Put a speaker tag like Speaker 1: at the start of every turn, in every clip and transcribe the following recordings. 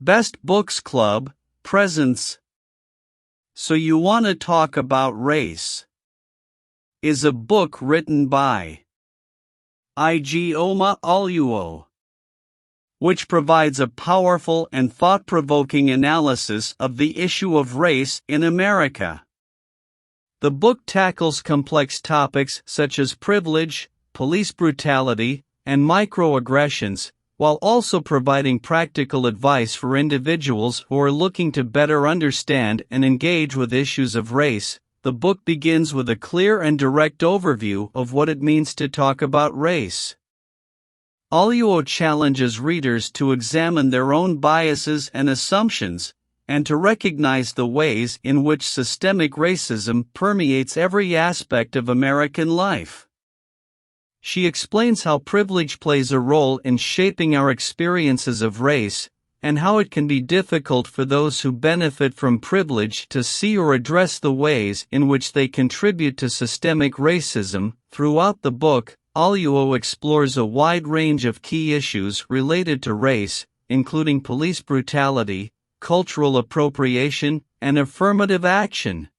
Speaker 1: Best Books Club presents So You Want to Talk About Race is a book written by Ijeoma Oluo, which provides a powerful and thought-provoking analysis of the issue of race in America. The book tackles complex topics such as privilege, police brutality, and microaggressions, while also providing practical advice for individuals who are looking to better understand and engage with issues of race. The book begins with a clear and direct overview of what it means to talk about race. Oluo challenges readers to examine their own biases and assumptions, and to recognize the ways in which systemic racism permeates every aspect of American life. She explains how privilege plays a role in shaping our experiences of race, and how it can be difficult for those who benefit from privilege to see or address the ways in which they contribute to systemic racism. Throughout the book, Oluo explores a wide range of key issues related to race, including police brutality, cultural appropriation, and affirmative action.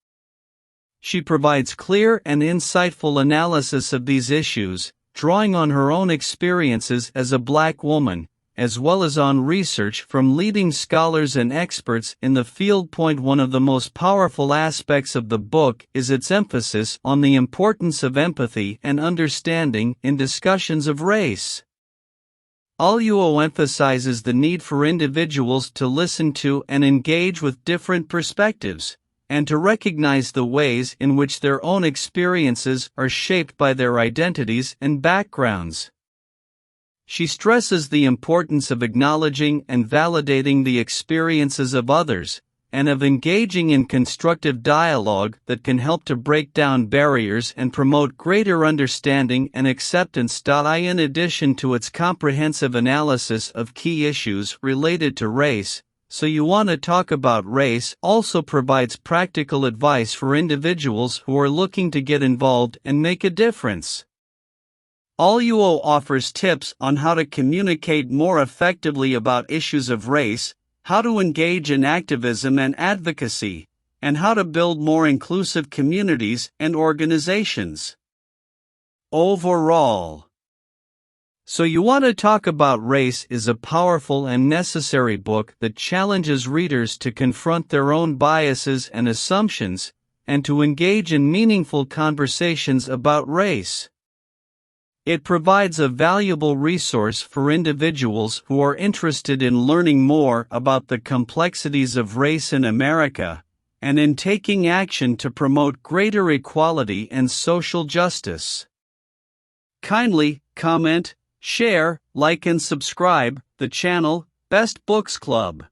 Speaker 1: She provides clear and insightful analysis of these issues, drawing on her own experiences as a Black woman, as well as on research from leading scholars and experts in the field. One of the most powerful aspects of the book is its emphasis on the importance of empathy and understanding in discussions of race. Oluo emphasizes the need for individuals to listen to and engage with different perspectives, and to recognize the ways in which their own experiences are shaped by their identities and backgrounds. She stresses the importance of acknowledging and validating the experiences of others, and of engaging in constructive dialogue that can help to break down barriers and promote greater understanding and acceptance. In addition to its comprehensive analysis of key issues related to race, So You Want to Talk About Race also provides practical advice for individuals who are looking to get involved and make a difference. Oluo offers tips on how to communicate more effectively about issues of race, how to engage in activism and advocacy, and how to build more inclusive communities and organizations. Overall, So You Want to Talk About Race is a powerful and necessary book that challenges readers to confront their own biases and assumptions, and to engage in meaningful conversations about race. It provides a valuable resource for individuals who are interested in learning more about the complexities of race in America, and in taking action to promote greater equality and social justice. Kindly comment, share, like and subscribe the channel, Best Books Club.